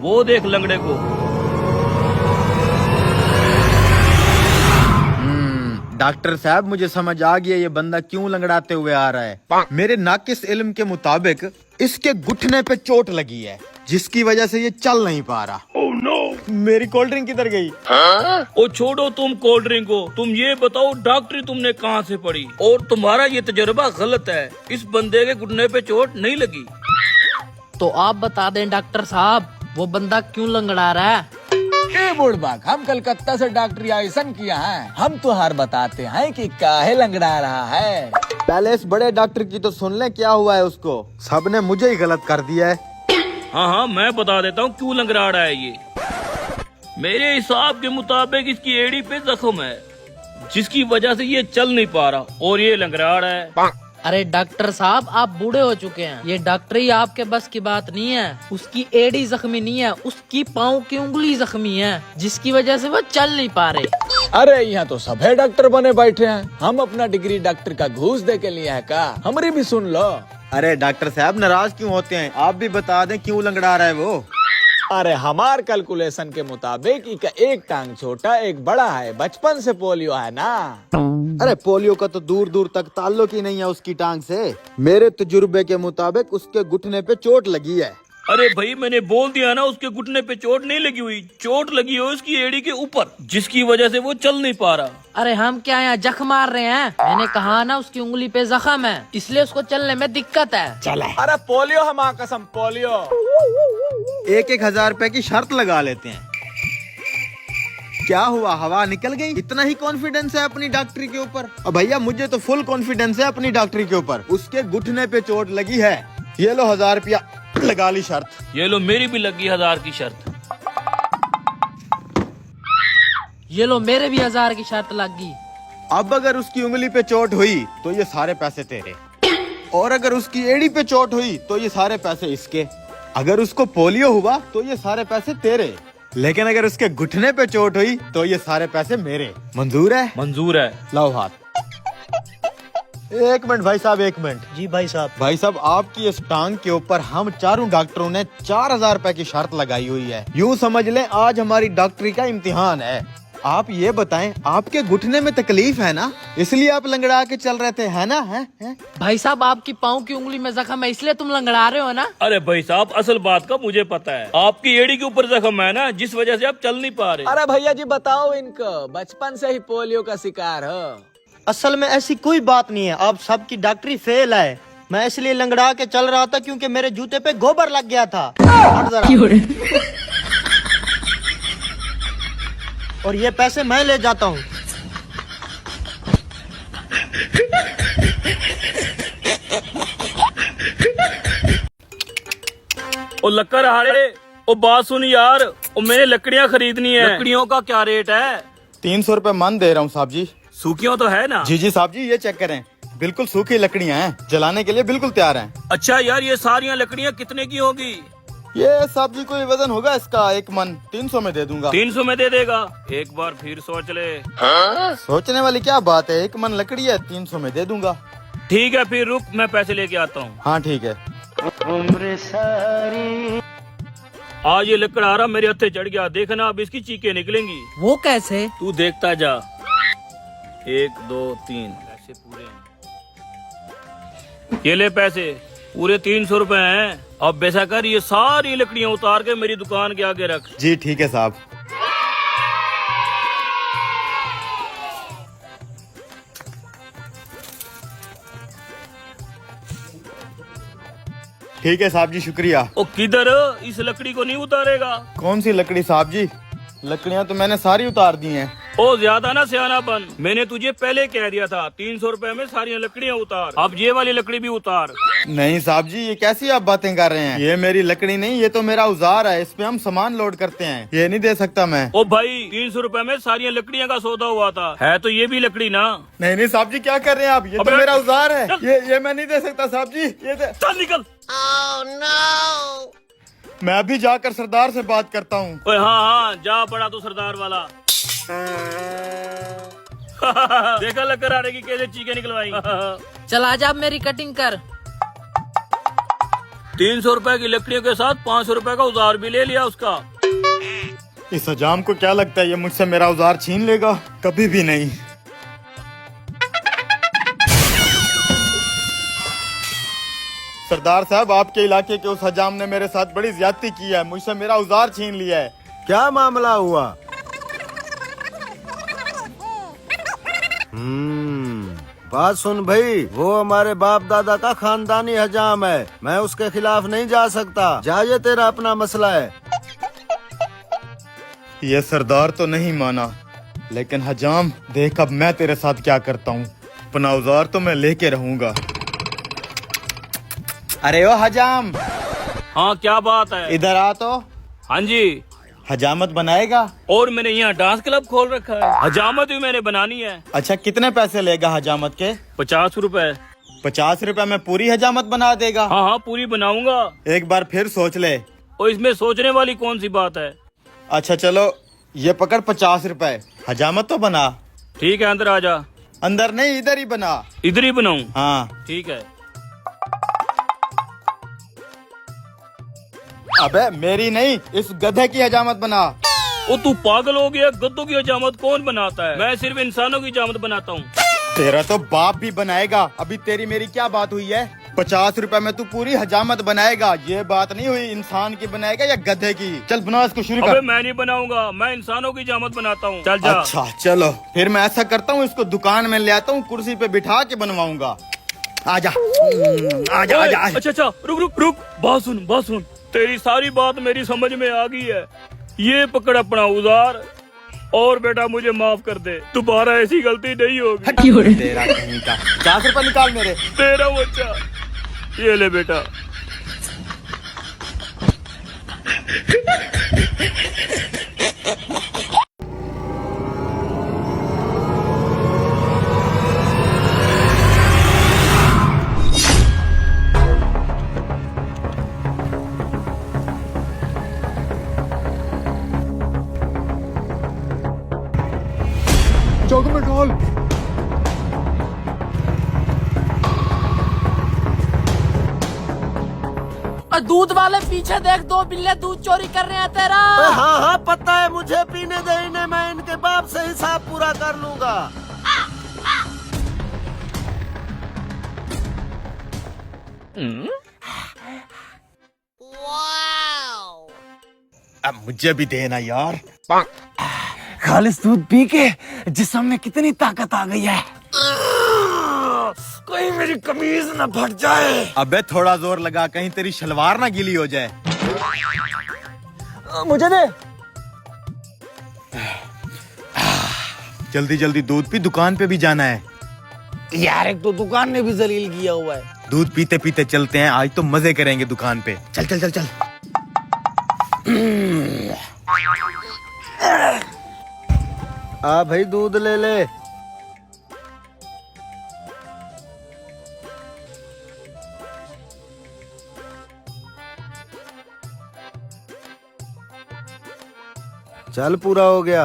वो देख लंगड़े को। डॉक्टर साहब मुझे समझ आ गया ये बंदा क्यों लंगड़ाते हुए आ रहा है। मेरे नाकिस इल्म के मुताबिक इसके घुटने पे चोट लगी है जिसकी वजह से ये चल नहीं पा रहा। oh, no. मेरी कोल्ड ड्रिंक किधर गई? ओ छोड़ो तुम कोल्ड ड्रिंक को, तुम ये बताओ डॉक्टरी तुमने कहाँ से पढ़ी और तुम्हारा ये तजुर्बा गलत है। इस बंदे के घुटने पे चोट नहीं लगी। तो आप बता दें डॉक्टर साहब वो बंदा क्यों लंगड़ा रहा है? बुढ़बाग, हम कलकत्ता से डॉक्टर आइसन किया है, हम तुहार बताते हैं कि काहे लंगड़ा रहा है। पहले इस बड़े डॉक्टर की तो सुन ले क्या हुआ है उसको। सबने मुझे ही गलत कर दिया है। हाँ मैं बता देता हूँ क्यों लंगड़ा रहा है ये। मेरे हिसाब के मुताबिक इसकी एड़ी पे जख्म है जिसकी वजह से ये चल नहीं पा रहा और ये लंगड़ा रहा है। अरे डॉक्टर साहब आप बूढ़े हो चुके हैं, ये डॉक्टरी आपके बस की बात नहीं है। उसकी एड़ी जख्मी नहीं है, उसकी पाँव की उंगली जख्मी है जिसकी वजह से वो चल नहीं पा रहे। अरे यहाँ तो सभी डॉक्टर बने बैठे हैं, हम अपना डिग्री डॉक्टर का घूस दे के लिए है का? हमारी भी सुन लो। अरे डॉक्टर साहब नाराज क्यों होते हैं? आप भी बता दें क्यों लंगड़ा रहा है वो। अरे हमार कैलकुलेशन के मुताबिक इनका एक टांग छोटा एक बड़ा है, बचपन से पोलियो है ना। अरे पोलियो का तो दूर दूर तक ताल्लुक ही नहीं है उसकी टांग से। मेरे तजुर्बे के मुताबिक उसके घुटने पे चोट लगी है। अरे भाई मैंने बोल दिया ना, उसके घुटने पे चोट नहीं लगी हुई, चोट लगी हो उसकी एड़ी के ऊपर जिसकी वजह से वो चल नहीं पा रहा। अरे हम क्या यहाँ जख मार रहे हैं? मैंने कहा ना उसकी उंगली पे जख्म है इसलिए उसको चलने में दिक्कत है। चले। अरे पोलियो हमारा कसम पोलियो। 1,000 रुपए की शर्त लगा लेते हैं। क्या हुआ, हवा निकल गई? इतना ही कॉन्फिडेंस है अपनी डॉक्टरी के ऊपर? अब भैया मुझे तो फुल कॉन्फिडेंस है अपनी डॉक्टरी के ऊपर। उसके घुटने पे चोट लगी है। ये लो 1000 रुपया लगा ली शर्त। ये लो मेरी भी लगी 1000 की शर्त। ये लो मेरे भी 1000 की शर्त लग गई। अब अगर उसकी उंगली पे चोट हुई तो ये सारे पैसे तेरे, और अगर उसकी एड़ी पे चोट हुई तो ये सारे पैसे इसके, अगर उसको पोलियो हुआ तो ये सारे पैसे तेरे, लेकिन अगर उसके घुटने पे चोट हुई तो ये सारे पैसे मेरे। मंजूर है? मंजूर है। लाओ हाथ। एक मिनट भाई साहब, एक मिनट। जी भाई साहब। भाई साहब आपकी इस टांग के ऊपर हम चारों डॉक्टरों ने 4000 रुपए की शर्त लगाई हुई है। यूँ समझ लें आज हमारी डॉक्टरी का इम्तिहान है। आप ये बताएं आपके घुटने में तकलीफ है ना, इसलिए आप लंगड़ा के चल रहे थे, है ना? है? भाई साहब आपकी पाँव की उंगली में जख्म है इसलिए तुम लंगड़ा रहे हो ना? अरे भाई साहब असल बात का मुझे पता है, आपकी एड़ी के ऊपर जख्म है ना जिस वजह से आप चल नहीं पा रहे। अरे भैया जी बताओ इनको, बचपन से ही पोलियो का शिकार हो? असल में ऐसी कोई बात नहीं है, आप सबकी डॉक्टरी फेल है। मैं इसलिए लंगड़ा के चल रहा था क्योंकि मेरे जूते पे गोबर लग गया था। हट जरा। और ये पैसे मैं ले जाता हूँ। ओ लक्कर हारे, ओ बात सुन यार, ओ मैंने लकड़ियाँ खरीदनी है। लकड़ियों का क्या रेट है? 300 रुपए मन दे रहा हूँ साहब जी। सूखियों तो है ना? जी साहब जी, ये चेक करें, बिल्कुल सूखी लकड़ियाँ हैं, जलाने के लिए बिल्कुल तैयार हैं। अच्छा यार ये सारियाँ लकड़ियाँ कितने की होगी? ये साहब जी कोई वजन होगा इसका? 1 मन 300 में दे दूंगा। 300 में दे देगा? एक बार फिर सोच ले। सोचने वाली क्या बात है, 1 मन लकड़ी है, 300 में दे दूंगा। ठीक है फिर रुक, मैं पैसे लेके आता हूँ। हाँ ठीक है। आज ये लकड़हारा मेरे हत्थे चढ़ गया, देखना अब इसकी चीखें निकलेंगी। वो कैसे? तू देखता जा। 1 2 3 पैसे पूरे हैं। ये ले पैसे, पूरे 300 रुपए हैं। अब वैसा कर, ये सारी लकड़ियाँ उतार के मेरी दुकान के आगे रख। जी ठीक है साहब। ठीक है साहब जी, शुक्रिया। ओ किधर, इस लकड़ी को नहीं उतारेगा? कौन सी लकड़ी साहब जी? लकड़ियाँ तो मैंने सारी उतार दी हैं। ओ ज्यादा ना सियाना बन, मैंने तुझे पहले कह दिया था 300 रुपए में सारी लकड़ियाँ उतार। अब ये वाली लकड़ी भी उतार। नहीं साहब जी, ये कैसी आप बातें कर रहे हैं? ये मेरी लकड़ी नहीं, ये तो मेरा औजार है, इस पे हम सामान लोड करते हैं, ये नहीं दे सकता मैं। ओ भाई 300 रुपए में सारी लकड़ियाँ का सौदा हुआ था, है तो ये भी लकड़ी ना? नहीं नहीं साहब जी, क्या कर रहे हैं आप? ये तो मेरा औजार है, ये मैं नहीं दे सकता साहब जी, ये चल निकल। मैं अभी जाकर सरदार से बात करता हूँ। ओए हाँ जा, बड़ा तो सरदार वाला। देखा लकड़हारे की कैसे चीखें निकलवाई। चल आजा अब मेरी कटिंग कर। 300 रुपए की लकड़ियों के साथ 500 रुपए का उधार भी ले लिया उसका। इस हजाम को क्या लगता है ये मुझसे मेरा औजार छीन लेगा? कभी भी नहीं। सरदार साहब, आपके इलाके के उस हजाम ने मेरे साथ बड़ी ज्यादती की है, मुझसे मेरा औजार छीन लिया है। क्या मामला हुआ? बात सुन भाई, वो हमारे बाप दादा का खानदानी हजाम है, मैं उसके खिलाफ नहीं जा सकता। जा, ये तेरा अपना मसला है। ये सरदार तो नहीं माना, लेकिन हजाम देख अब मैं तेरे साथ क्या करता हूँ। अपना औजार तो मैं लेके रहूंगा। अरे ओ हजाम, हाँ क्या बात है? इधर आ तो। हाँ जी। हजामत बनाएगा? और मैंने यहाँ डांस क्लब खोल रखा है, हजामत भी मैंने बनानी है। अच्छा, कितने पैसे लेगा हजामत के? 50 रुपए। 50 रुपए में पूरी हजामत बना देगा? हाँ हाँ पूरी बनाऊंगा। एक बार फिर सोच ले। और इसमें सोचने वाली कौन सी बात है? अच्छा चलो, ये पकड़ 50 रुपए, हजामत तो बना। ठीक है, अंदर आ जा। अंदर नहीं, इधर ही बना। इधर ही बनाऊं? हाँ ठीक है। अबे मेरी नहीं, इस गधे की हजामत बना। ओ तू पागल हो गया? गद्दों की हजामत कौन बनाता है? मैं सिर्फ इंसानों की हजामत बनाता हूँ। तेरा तो बाप भी बनाएगा। अभी तेरी मेरी क्या बात हुई है? 50 रुपए में तू पूरी हजामत बनाएगा, ये बात नहीं हुई। इंसान की बनाएगा या गधे की? चल बना इसको, शुरू कर। अबे मैं नहीं बनाऊंगा, मैं इंसानों की हजामत बनाता हूँ। चल जा। अच्छा चलो, फिर मैं ऐसा करता हूँ, इसको दुकान में ले आता हूँ, कुर्सी पे बिठा के बनवाऊंगा। आजा आजा आजा। अच्छा अच्छा, रुक रुक रुक, बात सुन। तेरी सारी बात मेरी समझ में आ गई है। ये पकड़ अपना औजार और बेटा मुझे माफ कर दे, दोबारा ऐसी गलती नहीं होगी। तेरा कहीं का 50 रुपए निकाल मेरे। तेरा बच्चा, ये ले बेटा। जग में डाल। दूध वाले पीछे देख, 2 बिल्ले दूध चोरी कर रहे हैं तेरा। हाँ हाँ पता है मुझे, पीने दे इन्हें, मैं इनके बाप से हिसाब पूरा कर लूंगा। अब मुझे भी देना यार। खालिस दूध पी के जिस्म में कितनी ताकत आ गई है। कोई मेरी कमीज न फट जाए। अबे थोड़ा जोर लगा, कहीं तेरी शलवार ना गीली हो जाए। मुझे दे। जल्दी जल्दी दूध पी, दुकान पे भी जाना है। यार एक तो दुकान ने भी जलील किया हुआ है। दूध पीते पीते चलते हैं, आज तो मजे करेंगे दुकान पे। चल चल चल चल। आ भाई दूध ले ले। चल पूरा हो गया।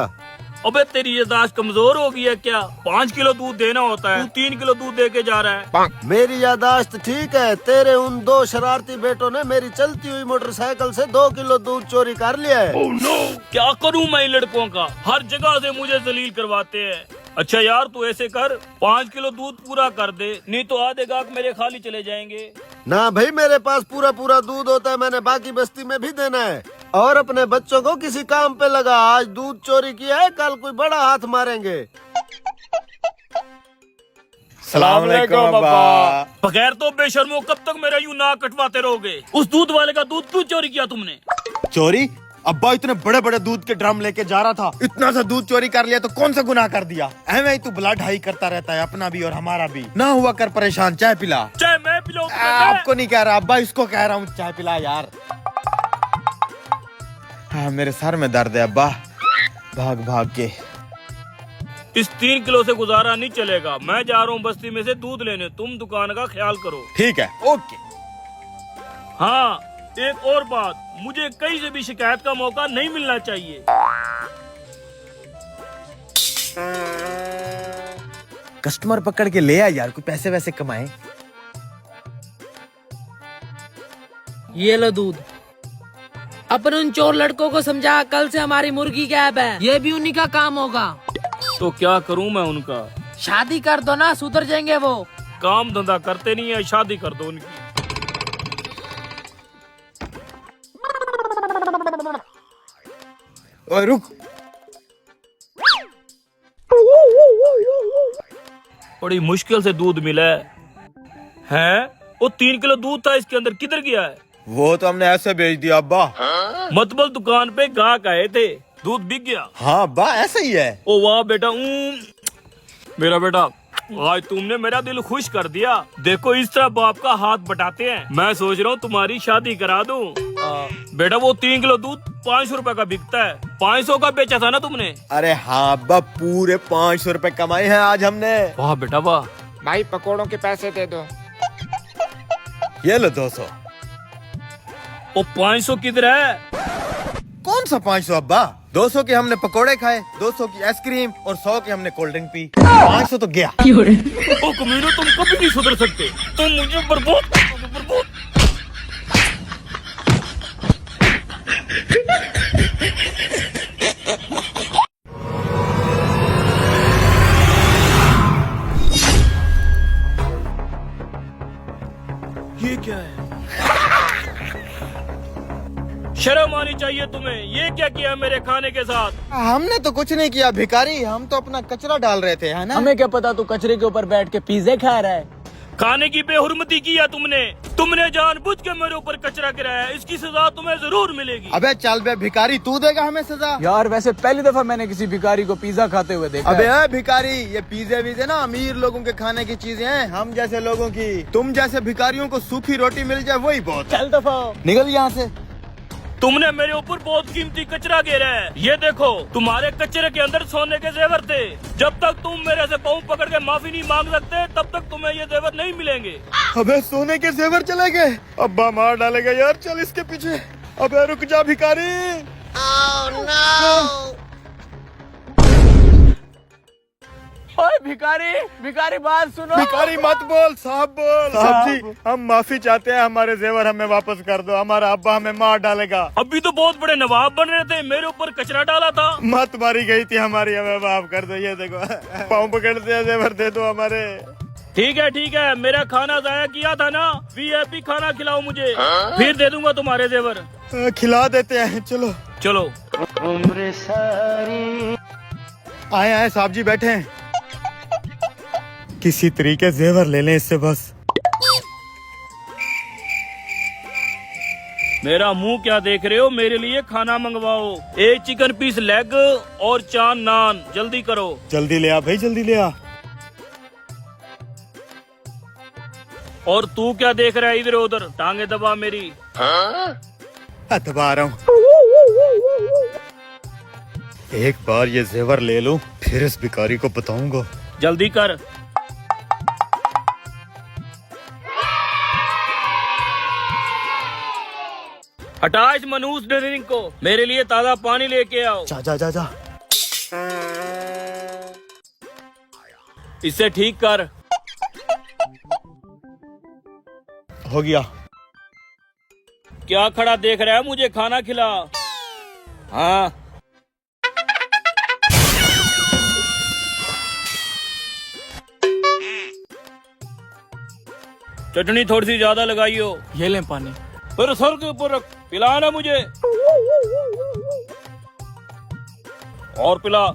अबे तेरी याददाश्त कमजोर हो गई है क्या? 5 किलो दूध देना होता है, तू 3 किलो दूध दे के जा रहा है। मेरी यादाश्त ठीक है, तेरे उन 2 शरारती बेटों ने मेरी चलती हुई मोटरसाइकिल से 2 किलो दूध चोरी कर लिया है। Oh no! क्या करूं मैं इन लड़कों का? हर जगह से मुझे जलील करवाते हैं। अच्छा यार तू ऐसे कर, 5 किलो दूध पूरा कर दे, नहीं तो आधे गाहक मेरे खाली चले जाएंगे। ना भाई, मेरे पास पूरा पूरा दूध होता है, मैंने बाकी बस्ती में भी देना है। और अपने बच्चों को किसी काम पे लगा, आज दूध चोरी किया है, कल कोई बड़ा हाथ मारेंगे। सलाम अलैकुम बाबा। बगैर तो बेशर्मो, कब तक मेरा यूं नाक कटवाते रहोगे? उस दूध वाले का दूध क्यों चोरी किया तुमने? चोरी? अब्बा इतने बड़े बड़े दूध के ड्रम लेके जा रहा था, इतना सा दूध चोरी कर लिया तो कौन सा गुनाह कर दिया? ऐਵੇਂ ही तू भला ढाई करता रहता है, अपना भी और हमारा भी। ना हुआ कर परेशान, चाय पिला। चाय मैं पिलाऊं? आपको नहीं कह रहा अब्बा, इसको कह रहा हूँ, चाय पिला यार। हाँ मेरे सर में दर्द है अब्बा, भाग भाग के। इस 3 किलो से गुजारा नहीं चलेगा, मैं जा रहा हूँ बस्ती में से दूध लेने, तुम दुकान का ख्याल करो। ठीक है, ओके। हाँ एक और बात, मुझे कहीं से भी शिकायत का मौका नहीं मिलना चाहिए। कस्टमर पकड़ के ले आ यार, कोई पैसे वैसे कमाए। ये लो दूध। अपन उन चोर लड़कों को समझा कल से हमारी मुर्गी गायब है, ये भी उन्हीं का काम होगा। तो क्या करूं मैं उनका? शादी कर दो ना, सुधर जाएंगे वो। काम धंधा करते नहीं है, शादी कर दो उनकी। ओए रुक। बड़ी मुश्किल से दूध मिला है। वो 3 किलो दूध था, इसके अंदर किधर गया है? वो तो हमने ऐसे बेच दिया अब्बा। मतबल दुकान पे गाहक आए थे, दूध बिक गया। हाँ अब्बा ऐसा ही है। ओ वाह बेटा, मेरा बेटा, आज तुमने मेरा दिल खुश कर दिया। देखो इस तरह बाप का हाथ बटाते हैं। मैं सोच रहा हूँ तुम्हारी शादी करा दूं। बेटा वो 3 किलो दूध 500 रुपए का बिकता है, 500 का बेचा था ना तुमने? अरे हाँ अब्बा, पूरे 500 रुपए कमाए हैं आज हमने। वाह बेटा वाह। भाई पकोड़ों के पैसे दे दो। ये लो 200। वो 500 किधर है? कौन सा 500 अब्बा? 200 के हमने पकोड़े खाए, 200 की आइसक्रीम और 100 के हमने कोल्ड ड्रिंक पी। 500 तो गया। ओ कमीनो, तुम कभी नहीं सुधर सकते। तुम मुझे बर्बाद कर दोगे, बर्बाद। ये क्या है? शर्म आनी चाहिए तुम्हें। ये क्या किया मेरे खाने के साथ? हमने तो कुछ नहीं किया भिखारी, हम तो अपना कचरा डाल रहे थे, है ना? हमें क्या पता तू कचरे के ऊपर बैठ के पिज्जे खा रहा है। खाने की बेहुरमती किया तुमने जानबूझ के मेरे ऊपर कचरा गिराया। इसकी सजा तुम्हें जरूर मिलेगी। अबे चल बे भिखारी, तू देगा हमें सजा? यार वैसे पहली दफा मैंने किसी भिखारी को पिज्जा खाते हुए देखा अबे है। भिखारी, ये पिज्जे विजे ना अमीर लोगों के खाने की चीजें हैं, हम जैसे लोगों की। तुम जैसे भिखारियों को सूखी रोटी मिल जाए वही बहुत। चल दफा। निकल यहाँ से। तुमने मेरे ऊपर बहुत कीमती कचरा गिरा है। ये देखो, तुम्हारे कचरे के अंदर सोने के जेवर थे। जब तक तुम मेरे से पाँव पकड़ के माफी नहीं मांग सकते, तब तक तुम्हें ये जेवर नहीं मिलेंगे। अबे सोने के जेवर चले गए, अब्बा मार डालेगा यार। चल इसके पीछे। अबे रुक जा भिखारी। ओए भिखारी, भिखारी बात सुनो। भिखारी मत बोल, साहब बोल। साहब जी, हम माफी चाहते हैं, हमारे जेवर हमें वापस कर दो, हमारा अब्बा हमें मार डालेगा। अभी तो बहुत बड़े नवाब बन रहे थे, मेरे ऊपर कचरा डाला था। मत मारी गई थी हमारी, हमें माफ कर दो। ये देखो पाँव पकड़ते हैं, जेवर दे दो हमारे। ठीक है, मेरा खाना जाया किया था ना, VIP खाना खिलाओ मुझे, फिर दे दूंगा तुम्हारे जेवर। खिला देते हैं, चलो चलो। आए आए साहब जी, बैठे हैं। किसी तरीके जेवर ले लें इससे बस। मेरा मुंह क्या देख रहे हो? मेरे लिए खाना मंगवाओ। 1 चिकन पीस लेग और 4 नान, जल्दी करो। जल्दी ले आ भाई, जल्दी ले आ। और तू क्या देख रहा है इधर उधर? टांगे दबा मेरी। दबा रहा हूँ। एक बार ये जेवर ले लूं, फिर इस भिखारी को बताऊंगा। जल्दी कर। हटा इस मनूस ड्रिंक को, मेरे लिए ताजा पानी लेके आओ। जा जा जा जा। इसे ठीक कर। हो गया। क्या खड़ा देख रहा है? मुझे खाना खिला। हाँ। चटनी थोड़ी सी ज्यादा लगाई हो। ये ले पानी। फिर सर के ऊपर रख, पिलाना मुझे। और पिला।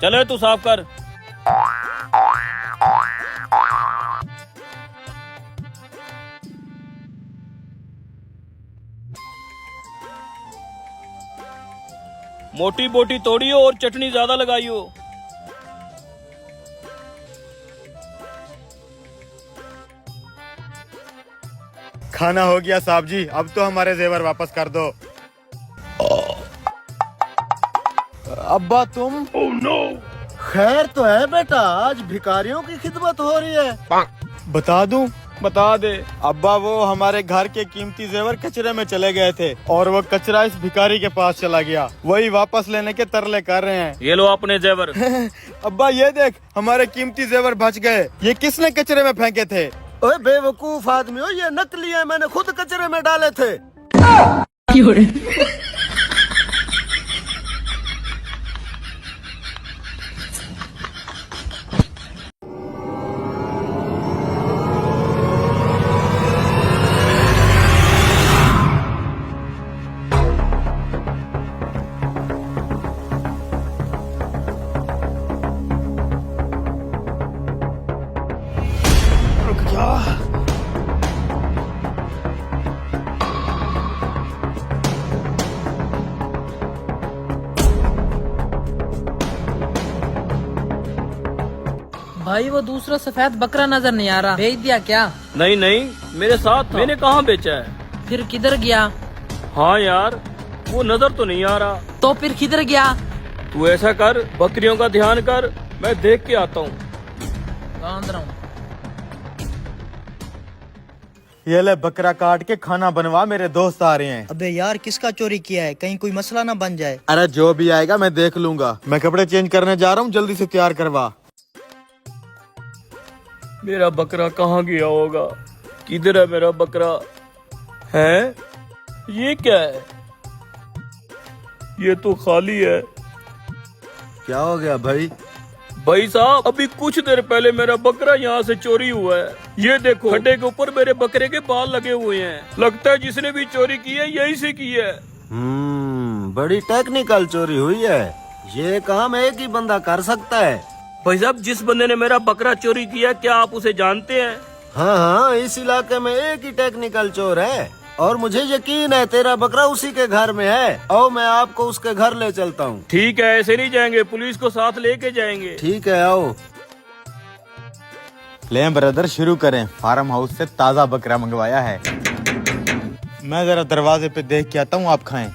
चले तू साफ कर। मोटी बोटी तोड़ी हो और चटनी ज्यादा लगाई हो। खाना हो गया साहब जी, अब तो हमारे जेवर वापस कर दो। अब्बा तुम? Oh no. खैर तो है बेटा, आज भिखारियों की खिदमत हो रही है। बता दूं, बता दे। अब्बा वो हमारे घर के कीमती जेवर कचरे में चले गए थे और वो कचरा इस भिखारी के पास चला गया, वही वापस लेने के तरले कर रहे हैं। ये लो अपने जेवर। अब्बा ये देख, हमारे कीमती जेवर बच गए। ये किसने कचरे में फेंके थे? ओए बेवकूफ आदमी हो, ये नकली है, मैंने खुद कचरे में डाले थे। भाई वो दूसरा सफेद बकरा नजर नहीं आ रहा, बेच दिया क्या? नहीं नहीं, मेरे साथ था। मैंने कहाँ बेचा है? फिर किधर गया? हाँ यार, वो नजर तो नहीं आ रहा। तो फिर किधर गया? तू ऐसा कर, बकरियों का ध्यान कर, मैं देख के आता हूँ। बांध रहा हूँ। ये ले बकरा काट के खाना बनवा, मेरे दोस्त आ रहे हैं। अबे यार किसका चोरी किया है, कहीं कोई मसला ना बन जाए। अरे जो भी आएगा मैं देख लूंगा। मैं कपड़े चेंज करने जा रहा हूँ, जल्दी से तैयार करवा। मेरा बकरा कहाँ गया होगा? किधर है मेरा बकरा? है ये क्या है? ये तो खाली है। क्या हो गया भाई? भाई साहब, अभी कुछ देर पहले मेरा बकरा यहाँ से चोरी हुआ है। ये देखो, खड्डे के ऊपर मेरे बकरे के बाल लगे हुए हैं। लगता है जिसने भी चोरी की है यही से की है। बड़ी टेक्निकल चोरी हुई है। ये काम एक ही बंदा कर सकता है। भाई साहब, जिस बंदे ने मेरा बकरा चोरी किया, क्या आप उसे जानते हैं? हाँ हाँ, इस इलाके में एक ही टेक्निकल चोर है और मुझे यकीन है तेरा बकरा उसी के घर में है। और मैं आपको उसके घर ले चलता हूँ। ठीक है, ऐसे नहीं जाएंगे, पुलिस को साथ लेके जाएंगे। ठीक है, आओ। ले ब्रदर, शुरू करें। फार्म हाउस से ताजा बकरा मंगवाया है। मैं जरा दरवाजे पे देख के आता हूँ, आप खाएं।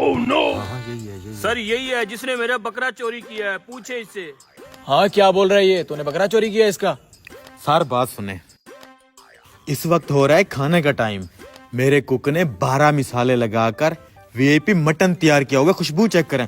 Oh no! सर यही है जिसने मेरा बकरा चोरी किया है, पूछे इससे। हाँ, क्या बोल रहा है ये? तूने बकरा चोरी किया इसका? सर बात सुने, इस वक्त हो रहा है खाने का टाइम। मेरे कुक ने 12 मिसाले लगाकर वीआईपी मटन तैयार किया होगा। खुशबू चेक करें।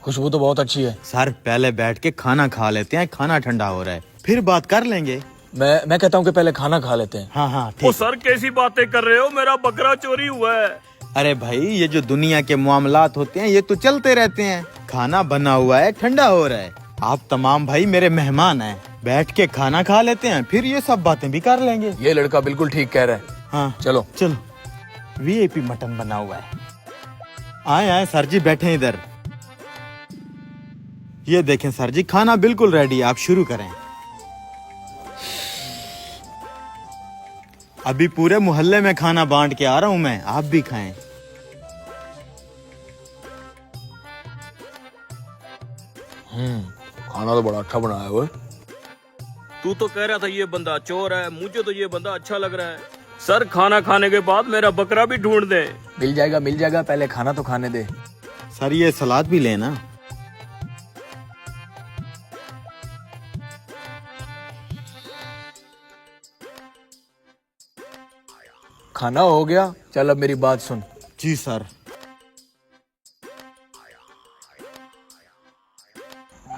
खुशबू तो बहुत अच्छी है। सर पहले बैठ के खाना खा लेते हैं, खाना ठंडा हो रहा है, फिर बात कर लेंगे। मैं कहता हूँ कि पहले खाना खा लेते हैं। हाँ हाँ ओ ठीक। सर, कैसी बातें कर रहे हो? मेरा बकरा चोरी हुआ है। अरे भाई, ये जो दुनिया के मामलात होते हैं ये तो चलते रहते हैं। खाना बना हुआ है, ठंडा हो रहा है। आप तमाम भाई मेरे मेहमान हैं, बैठ के खाना खा लेते हैं, फिर ये सब बातें भी कर लेंगे। ये लड़का बिल्कुल ठीक कह रहा है। हाँ चलो चलो। वीआईपी मटन बना हुआ है। आए आए सर जी, बैठे इधर। ये देखें सर जी, खाना बिल्कुल रेडी है, आप शुरू करें। अभी पूरे मोहल्ले में खाना बांट के आ रहा हूं मैं, आप भी खाएं। खाना तो बड़ा अच्छा बनाया हुआ है। तू तो कह रहा था ये बंदा चोर है, मुझे तो ये बंदा अच्छा लग रहा है। सर खाना खाने के बाद मेरा बकरा भी ढूंढ दे। मिल जाएगा, पहले खाना तो खाने दे। सर ये सलाद भी लेना। खाना हो गया, चल अब मेरी बात सुन। जी सर।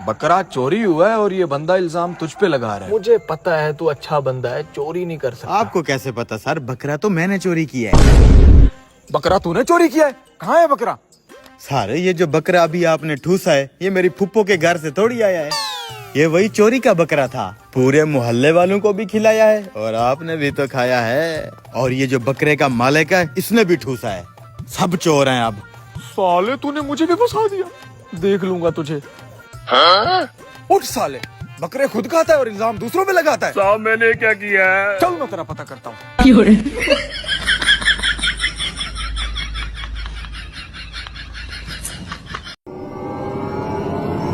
बकरा चोरी हुआ है और ये बंदा इल्जाम तुझ पे लगा रहा है। मुझे पता है तू अच्छा बंदा है, चोरी नहीं कर सकता। आपको कैसे पता सर? बकरा तो मैंने चोरी किया है। बकरा तूने चोरी किया है? कहाँ है बकरा? सर ये जो बकरा अभी आपने ठूसा है, ये मेरी फुप्पो के घर से थोड़ी आया है। ये वही चोरी का बकरा था। पूरे मोहल्ले वालों को भी खिलाया है और आपने भी तो खाया है। और ये जो बकरे का मालिक है, इसने भी ठूसा है। सब चोर हैं अब। साले तूने मुझे भी फंसा दिया, देख लूंगा तुझे। उठ साले, बकरे खुद खाता है और इल्जाम दूसरों पे लगाता है। साहब मैंने क्या किया है? चल मैं तेरा पता करता हूँ।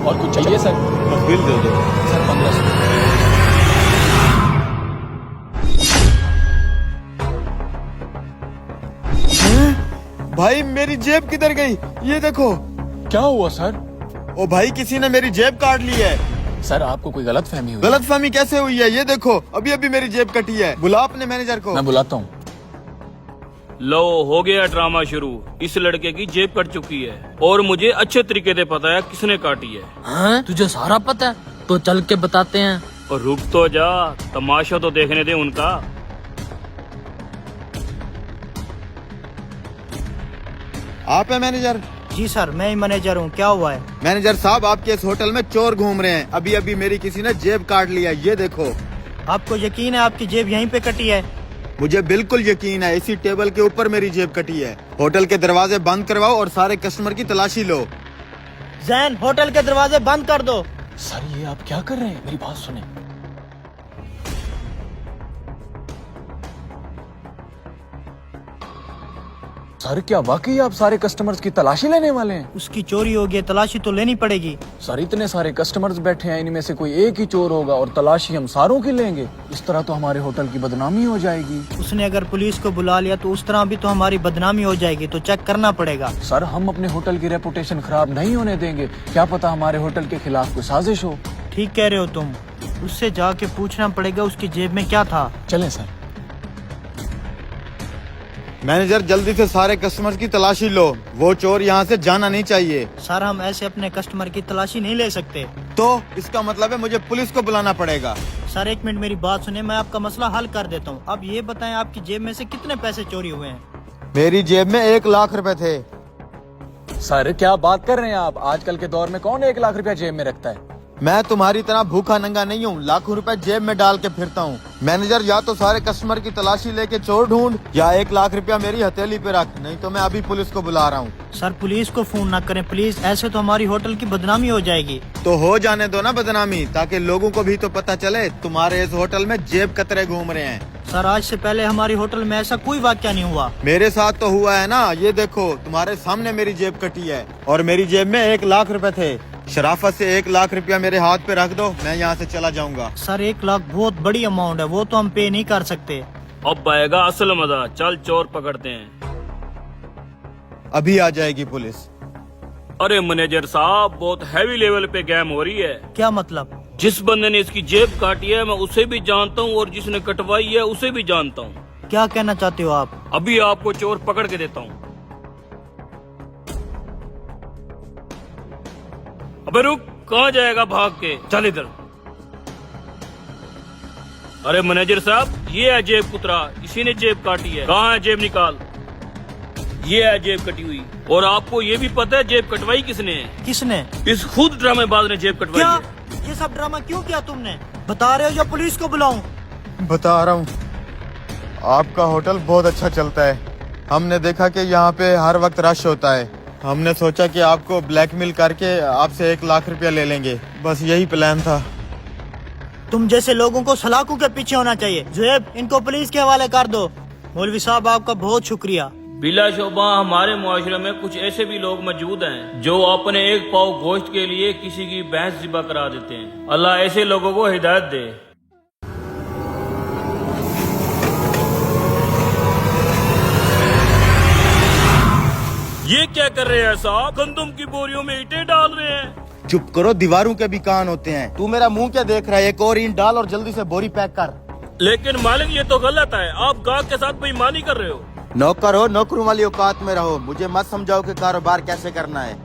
और कुछ चाहिए सर? बस बिल दे दो। सर 1500। भाई मेरी जेब किधर गई? ये देखो। क्या हुआ सर? ओ भाई, किसी ने मेरी जेब काट ली है। सर आपको कोई गलत फहमी हुई? गलत फहमी कैसे हुई है? ये देखो, अभी अभी मेरी जेब कटी है। बुला अपने मैनेजर को। मैं बुलाता हूँ। लो, हो गया ड्रामा शुरू। इस लड़के की जेब कट चुकी है और मुझे अच्छे तरीके से पता है किसने काटी है। हाँ, तुझे सारा पता है? तो चल के बताते हैं। और रुक तो जा, तमाशा तो देखने दे उनका। आप है मैनेजर? जी सर, मैं ही मैनेजर हूँ। क्या हुआ है? मैनेजर साहब, आपके इस होटल में चोर घूम रहे हैं। अभी अभी मेरी किसी ने जेब काट लिया, ये देखो। आपको यकीन है आपकी जेब यहीं पे कटी है? मुझे बिल्कुल यकीन है, इसी टेबल के ऊपर मेरी जेब कटी है। होटल के दरवाजे बंद करवाओ और सारे कस्टमर की तलाशी लो। जैन, होटल के दरवाजे बंद कर दो। सर ये आप क्या कर रहे हैं? मेरी बात सुने। सर क्या वाकई आप सारे कस्टमर्स की तलाशी लेने वाले हैं? उसकी चोरी हो गई, तलाशी तो लेनी पड़ेगी। सर इतने सारे कस्टमर्स बैठे हैं, इनमें से कोई एक ही चोर होगा और तलाशी हम सारों की लेंगे। इस तरह तो हमारे होटल की बदनामी हो जाएगी। उसने अगर पुलिस को बुला लिया तो उस तरह भी तो हमारी बदनामी हो जाएगी, तो चेक करना पड़ेगा। सर हम अपने होटल की रेपुटेशन खराब नहीं होने देंगे। क्या पता हमारे होटल के खिलाफ कोई साजिश हो। ठीक कह रहे हो तुम। उससे जाके पूछना पड़ेगा उसकी जेब में क्या था। चलें सर। मैनेजर जल्दी से सारे कस्टमर की तलाशी लो, वो चोर यहाँ से जाना नहीं चाहिए। सर हम ऐसे अपने कस्टमर की तलाशी नहीं ले सकते। तो इसका मतलब है मुझे पुलिस को बुलाना पड़ेगा। सर एक मिनट मेरी बात सुने, मैं आपका मसला हल कर देता हूँ। अब ये बताएं आपकी जेब में से कितने पैसे चोरी हुए हैं? मेरी जेब में 1 लाख रुपए थे। सर क्या बात कर रहे हैं आप? आजकल के दौर में कौन 1 लाख रुपया जेब में रखता है? मैं तुम्हारी तरह भूखा नंगा नहीं हूँ, लाखों रुपए जेब में डाल के फिरता हूँ। मैनेजर या तो सारे कस्टमर की तलाशी लेके चोर ढूंढ, या 1 लाख रुपया मेरी हथेली पे रख, नहीं तो मैं अभी पुलिस को बुला रहा हूँ। सर पुलिस को फोन ना करें प्लीज, ऐसे तो हमारी होटल की बदनामी हो जाएगी। तो हो जाने दो ना बदनामी, ताकि लोगों को भी तो पता चले तुम्हारे इस होटल में जेब कतरे घूम रहे हैं। सर आज से पहले हमारी होटल में ऐसा कोई वाकया नहीं हुआ। मेरे साथ तो हुआ है ना, ये देखो तुम्हारे सामने मेरी जेब कटी है और मेरी जेब में 1 लाख रुपए थे। शराफत से 1 लाख रुपया मेरे हाथ पे रख दो, मैं यहाँ से चला जाऊंगा। सर 1 लाख बहुत बड़ी अमाउंट है, वो तो हम पे नहीं कर सकते। अब आएगा असल मजा, चल चोर पकड़ते हैं। अभी आ जाएगी पुलिस। अरे मैनेजर साहब, बहुत हैवी लेवल पे गेम हो रही है। क्या मतलब? जिस बंदे ने इसकी जेब काटी है मैं उसे भी जानता हूँ और जिसने कटवाई है उसे भी जानता हूँ। क्या कहना चाहते हो आप? अभी आपको चोर पकड़ के देता हूँ। अबे रुक, कहाँ जाएगा भाग के? चल इधर। अरे मैनेजर साहब, ये है जेब कुतरा, इसी ने जेब काटी है। कहाँ है जेब? निकाल। ये है जेब कटी हुई। और आपको ये भी पता है जेब कटवाई किसने है? किसने? इस खुद ड्रामेबाज ने जेब कटवाई क्या? है। ये सब ड्रामा क्यों किया तुमने? बता रहे हो या पुलिस को बुलाऊं? बता रहा हूँ, आपका होटल बहुत अच्छा चलता है। हमने देखा कि यहाँ पे हर वक्त रश होता है। हमने सोचा कि आपको ब्लैकमेल करके आपसे 1 लाख रुपया ले लेंगे, बस यही प्लान था। तुम जैसे लोगों को सलाखों के पीछे होना चाहिए। जुएब, इनको पुलिस के हवाले कर दो। मौलवी साहब आपका बहुत शुक्रिया। बिला शोबा हमारे मुआशरे में कुछ ऐसे भी लोग मौजूद हैं जो अपने एक पाव गोश्त के लिए किसी की भैंस ज़िबा करा देते हैं। अल्लाह ऐसे लोगों को हिदायत दे। ये क्या कर रहे हैं साहब? गंदम की बोरियों में ईंटें डाल रहे हैं। चुप करो, दीवारों के भी कान होते हैं। तू मेरा मुंह क्या देख रहा है? एक और ईंट डाल और जल्दी से बोरी पैक कर। लेकिन मालिक ये तो गलत है, आप गाहक के साथ बेईमानी कर रहे हो। नौकर हो, नौकरों वाली औकात में रहो। मुझे मत समझाओ कि कारोबार कैसे करना है।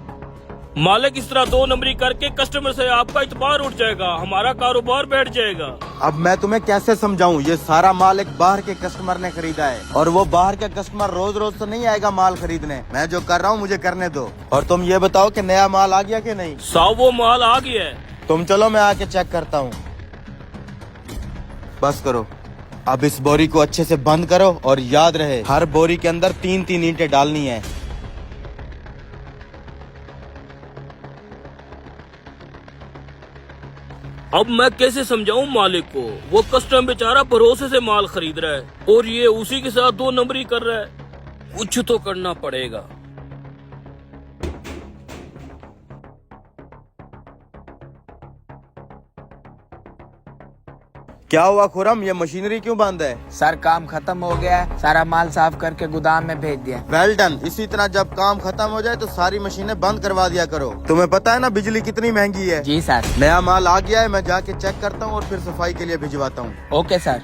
मालिक इस तरह 2 नंबरी करके कस्टमर से आपका इतबार उठ जाएगा, हमारा कारोबार बैठ जाएगा। अब मैं तुम्हें कैसे समझाऊं? ये सारा माल एक बाहर के कस्टमर ने खरीदा है और वो बाहर का कस्टमर रोज रोज तो नहीं आएगा माल खरीदने। मैं जो कर रहा हूँ मुझे करने दो। और तुम ये बताओ कि नया माल आ गया कि नहीं? साहब वो माल आ गया है। तुम चलो, मैं आके चेक करता हूँ। बस करो, अब इस बोरी को अच्छे से बंद करो और याद रहे हर बोरी के अंदर 3-3 ईंटें डालनी है। अब मैं कैसे समझाऊं मालिक को? वो कस्टमर बेचारा भरोसे से माल खरीद रहा है और ये उसी के साथ 2 नंबरी कर रहा है। कुछ तो करना पड़ेगा। क्या हुआ खुरम, ये मशीनरी क्यों बंद है? सर काम खत्म हो गया है, सारा माल साफ करके गोदाम में भेज दिया। Well done. इसी तरह जब काम खत्म हो जाए तो सारी मशीनें बंद करवा दिया करो। तुम्हें पता है ना बिजली कितनी महंगी है। जी सर। नया माल आ गया है, मैं जाके चेक करता हूँ और फिर सफाई के लिए भिजवाता हूँ। Okay sir.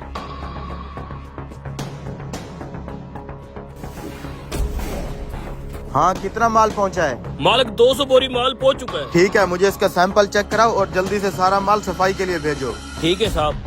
हाँ, कितना माल पहुँचा है? मालिक 200 बोरी माल पहुंच चुका है। ठीक है, मुझे इसका सैंपल चेक कराओ और जल्दी से सारा माल सफाई के लिए भेजो। ठीक है साहब।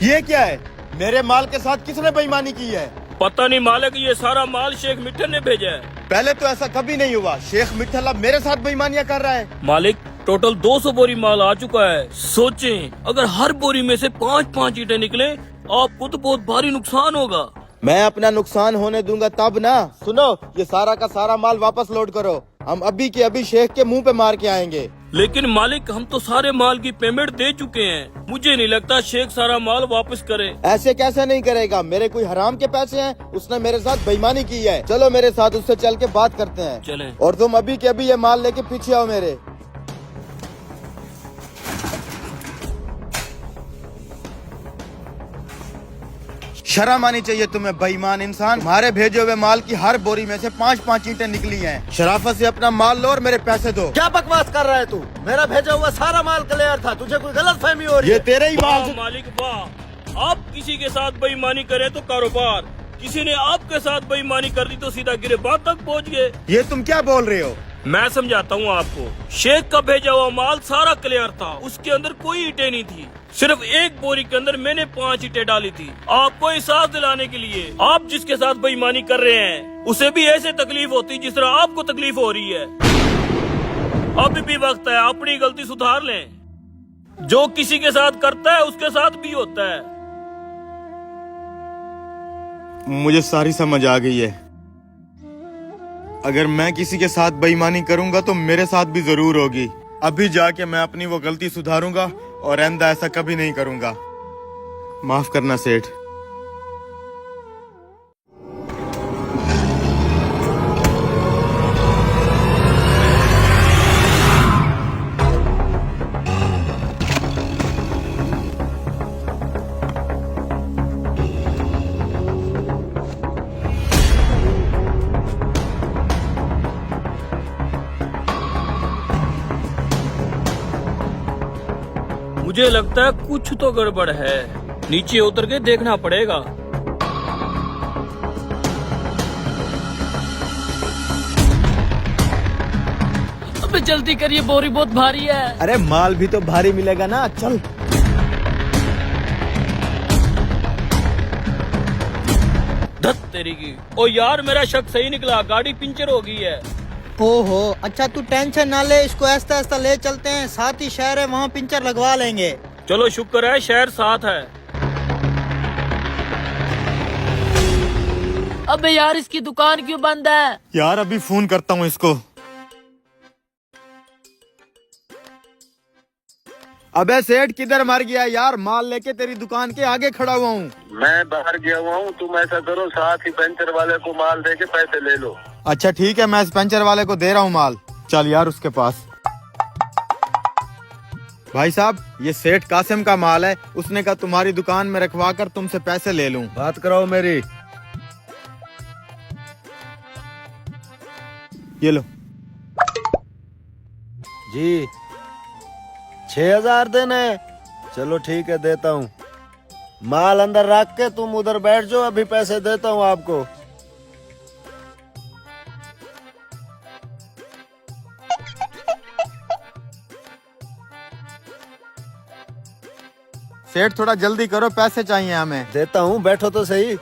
ये क्या है? मेरे माल के साथ किसने बेईमानी की है? पता नहीं मालिक, ये सारा माल शेख मिठन ने भेजा है। पहले तो ऐसा कभी नहीं हुआ। शेख मिठल अब मेरे साथ बेईमानियां कर रहा है। मालिक टोटल 200 बोरी माल आ चुका है। सोचें अगर हर बोरी में से 5-5 ईंटें निकले, आपको तो बहुत भारी नुकसान होगा। मैं अपना नुकसान होने दूंगा तब ना। सुनो, ये सारा का सारा माल वापस लोड करो। हम अभी के अभी शेख के मुंह पे मार के आएंगे। लेकिन मालिक हम तो सारे माल की पेमेंट दे चुके हैं। मुझे नहीं लगता शेख सारा माल वापस करे। ऐसे कैसे नहीं करेगा? मेरे कोई हराम के पैसे हैं? उसने मेरे साथ बेईमानी की है। चलो मेरे साथ उससे चल के बात करते हैं। चलें। और तुम अभी के अभी ये माल लेके पीछे आओ मेरे। शर्म आनी चाहिए तुम्हें बेईमान इंसान। तुम्हारे भेजे हुए माल की हर बोरी में से 5-5 ईंटें निकली हैं। शराफत से अपना माल लो और मेरे पैसे दो। क्या बकवास कर रहा है तू? मेरा भेजा हुआ सारा माल क्लियर था, तुझे कोई गलत फहमी हो रही ये है? तेरे ही माल वाह मालिक वाह, आप किसी के साथ बेईमानी करे तो कारोबार, किसी ने आपके साथ बेईमानी कर दी तो सीधा गिरफ्तार तक पहुंच गए। ये तुम क्या बोल रहे हो? मैं समझाता हूँ आपको। शेख का भेजा हुआ माल सारा क्लियर था, उसके अंदर कोई ईंटें नहीं थी। सिर्फ एक बोरी के अंदर मैंने 5 ईंटें डाली थी। आपको एहसास दिलाने के लिए, आप जिसके साथ बेईमानी कर रहे हैं उसे भी ऐसे तकलीफ होती जिस तरह आपको तकलीफ हो रही है। अभी भी वक्त है, अपनी गलती सुधार लें। जो किसी के साथ करता है उसके साथ भी होता है। मुझे सारी समझ आ गई है। अगर मैं किसी के साथ बेईमानी करूंगा तो मेरे साथ भी जरूर होगी। अभी जाके मैं अपनी वो गलती सुधारूंगा और आइंदा ऐसा कभी नहीं करूंगा। माफ करना सेठ। मुझे लगता है कुछ तो गड़बड़ है, नीचे उतर के देखना पड़ेगा। अबे जल्दी करिए, बोरी बहुत भारी है। अरे माल भी तो भारी मिलेगा ना, चल। धत तेरी की। ओ यार मेरा शक सही निकला, गाड़ी पंचर हो गई है। ओहो, अच्छा तू टेंशन ना ले, इसको ऐसा ऐसा ले चलते हैं। साथ ही शहर है, वहाँ पंचर लगवा लेंगे। चलो शुक्र है शहर साथ है। अबे यार इसकी दुकान क्यों बंद है? यार अभी फोन करता हूँ इसको। अबे सेठ किधर मर गया यार? माल लेके तेरी दुकान के आगे खड़ा हुआ हूँ। मैं बाहर गया हुआ हूँ, तुम ऐसा करो साथ ही पंचर वाले को माल दे के पैसे ले लो। अच्छा ठीक है, मैं इस पंचर वाले को दे रहा हूँ माल। चल यार उसके पास। भाई साहब, ये सेठ कासिम का माल है। उसने कहा तुम्हारी दुकान में रखवा कर तुमसे पैसे ले लूं। बात कराओ मेरी। ये लो जी 6000 देना है? चलो ठीक है, देता हूँ। माल अंदर रख के तुम उधर बैठ जाओ, अभी पैसे देता हूँ आपको। सेठ थोड़ा जल्दी करो, पैसे चाहिए हमें। देता हूँ, बैठो तो सही।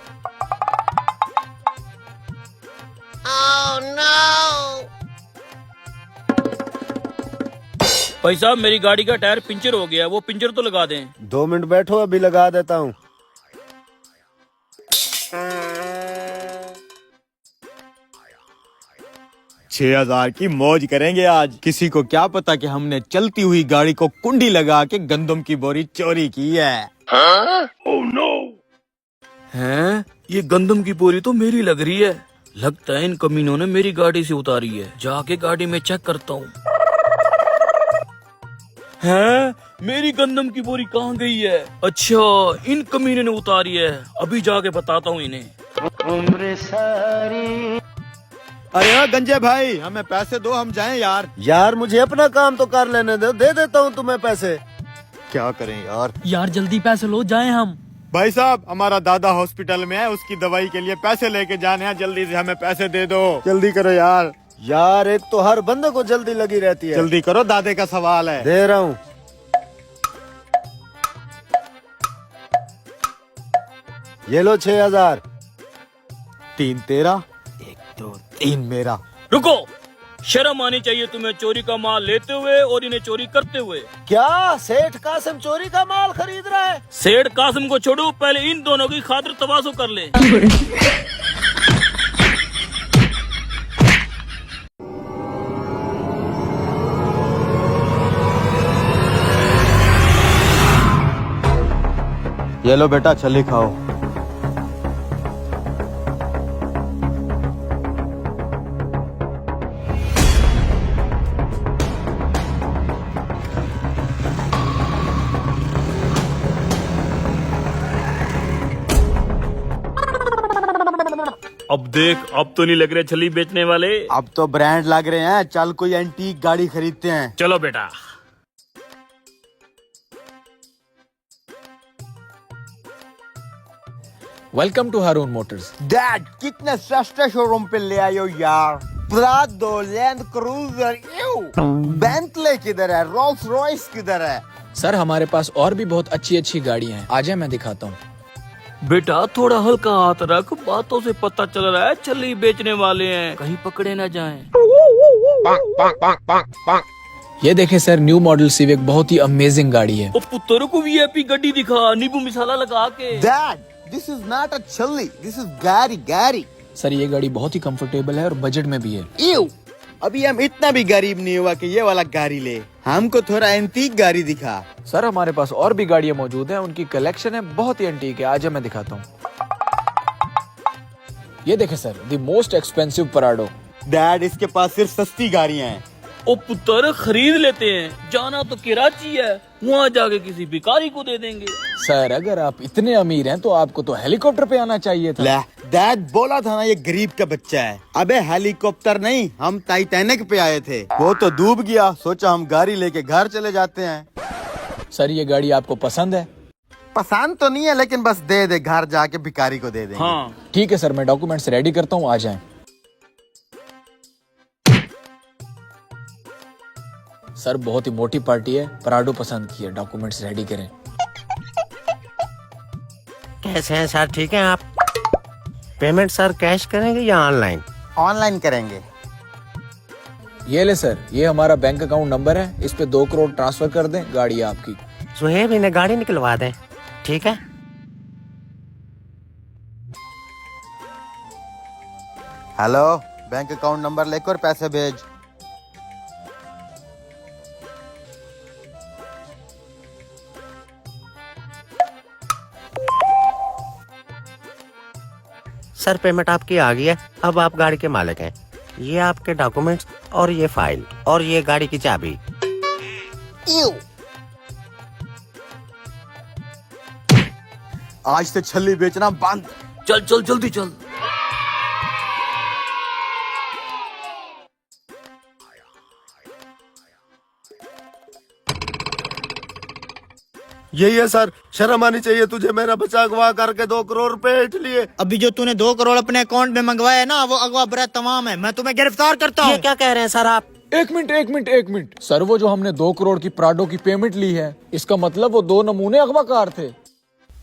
भाई साहब मेरी गाड़ी का टायर पंचर हो गया, वो पंचर तो लगा दें। 2 मिनट बैठो, अभी लगा देता हूँ। 6,000 की मौज करेंगे आज। किसी को क्या पता कि हमने चलती हुई गाड़ी को कुंडी लगा के गंदम की बोरी चोरी की है। हैं? ये गंदम की बोरी तो मेरी लग रही है। लगता है इन कमीनों ने मेरी गाड़ी से उतारी है। जाके गाड़ी में चेक करता हूँ। हैं? मेरी गंदम की बोरी कहाँ गई है? अच्छा, इन कमीने ने उतारी है। अभी जाके बताता हूँ इन्हें। अरे ओ गंजे भाई, हमें पैसे दो, हम जाएं यार। यार मुझे अपना काम तो कर लेने दो, दे देता हूँ तुम्हें पैसे। क्या करें यार? यार जल्दी पैसे लो, जाए हम। भाई साहब, हमारा दादा हॉस्पिटल में है, उसकी दवाई के लिए पैसे लेके जाने हैं। जल्दी से हमें पैसे दे दो, जल्दी करो यार। यार एक तो हर बंदे को जल्दी लगी रहती है। जल्दी करो, दादे का सवाल है। दे रहा हूँ। ये लो 6,000। 3 तेरा, 1 2 3 मेरा। रुको, शर्म आनी चाहिए तुम्हें चोरी का माल लेते हुए और इन्हें चोरी करते हुए। क्या सेठ कासिम चोरी का माल खरीद रहा है? सेठ कासिम को छोड़ो, पहले इन दोनों की खातिर तवाज़ो कर ले। ये लो बेटा, छली खाओ। अब देख, अब तो नहीं लग रहे छली बेचने वाले। अब तो ब्रांड लग रहे हैं। चल कोई एंटीक गाड़ी खरीदते हैं। चलो बेटा। Welcome to Haroon motors. Dad, कितने सस्ते शोरूम पे ले आए हो यार। प्राडो, लैंड क्रूजर, बेंटले किधर है? रोल्स रॉयस किधर है? सर हमारे पास और भी बहुत अच्छी अच्छी गाड़ियाँ हैं, आजा मैं दिखाता हूँ। बेटा थोड़ा हल्का हाथ रख, बातों से पता चल रहा है छली बेचने वाले हैं, कहीं पकड़े ना जाएं। ये देखें सर, न्यू मॉडल सिविक बहुत ही अमेजिंग गाड़ी है। ओ पुत्रों को वीआईपी गड्डी दिखा, नींबू मिसाला लगा के। Dad, this is not a छली, दिस इज गाड़ी। सर ये गाड़ी बहुत ही कंफर्टेबल है और बजट में भी है। Ew! अभी हम इतना भी गरीब नहीं हुआ कि ये वाला गाड़ी ले। हमको थोड़ा एंटीक गाड़ी दिखा। सर हमारे पास और भी गाड़ियाँ मौजूद हैं, उनकी कलेक्शन है बहुत ही एंटीक है, आजा मैं दिखाता हूँ। ये देखें sir, the most expensive पराडो। Dad, इसके पास सिर्फ सस्ती गाड़ियाँ हैं। ओ पुत्र खरीद लेते हैं, जाना तो कराची है, वहाँ जाके किसी भिखारी को दे देंगे। सर अगर आप इतने अमीर हैं तो आपको तो हेलीकॉप्टर पे आना चाहिए था। ले, डैड बोला था ना ये गरीब का बच्चा है। अबे हेलीकॉप्टर नहीं, हम टाइटैनिक पे आए थे, वो तो डूब गया। सोचा हम गाड़ी लेके घर चले जाते हैं। सर ये गाड़ी आपको पसंद है? पसंद तो नहीं है, लेकिन बस दे दे, घर जाके भिखारी को दे देंगे। हाँ ठीक है सर, मैं डॉक्यूमेंट्स रेडी करता हूँ, आ जाएं। सर बहुत ही मोटी पार्टी है, पराडो पसंद की है, डॉक्यूमेंट्स रेडी करें। कैसे हैं सर, ठीक हैं आप? पेमेंट सर कैश करेंगे या ऑनलाइन? ऑनलाइन करेंगे। ये ले सर, ये हमारा बैंक अकाउंट नंबर है, इस पे 2 करोड़ ट्रांसफर कर दें, गाड़ी है आपकी। सुहेब इन्हें गाड़ी निकलवा दें, ठीक है? हेलो, बैंक अकाउंट नंबर लेकर पैसे भेज। सर पेमेंट आपकी आ गई है, अब आप गाड़ी के मालिक हैं। ये आपके डॉक्यूमेंट्स और ये फाइल और ये गाड़ी की चाबी। आज से छल्ली बेचना बंद। चल चल जल्दी चल। यही है सर, शर्म आनी चाहिए तुझे। मेरा बच्चा अगवा करके 2 करोड़ रुपए ऐंठ लिए। अभी जो तूने 2 करोड़ अपने अकाउंट में मंगवाया है ना, वो अगवा बरा तमाम है। मैं तुम्हें गिरफ्तार करता ये हूँ। क्या कह रहे हैं सर आप? एक मिनट सर, वो जो हमने 2 करोड़ की प्राडो की पेमेंट ली है, इसका मतलब वो 2 नमूने अगवाकार थे।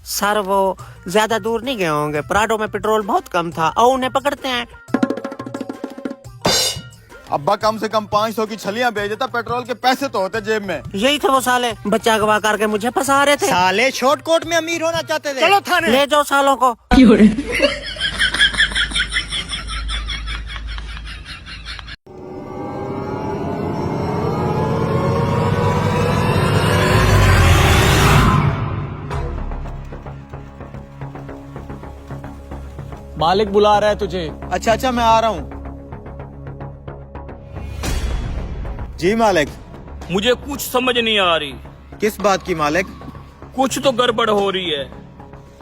सर वो ज्यादा दूर नहीं गए होंगे, प्राडो में पेट्रोल बहुत कम था और उन्हें पकड़ते हैं। अब्बा कम से कम 500 की छलियां भेज देता, पेट्रोल के पैसे तो होते जेब में। यही थे वो साले, बच्चा अगवा करके मुझे फंसा रहे थे। साले शॉर्ट कोट में अमीर होना चाहते थे। चलो थाने। ले जाओ सालों को। मालिक बुला रहा है तुझे। अच्छा अच्छा, मैं आ रहा हूँ। जी मालिक। मुझे कुछ समझ नहीं आ रही। किस बात की मालिक? कुछ तो गड़बड़ हो रही है।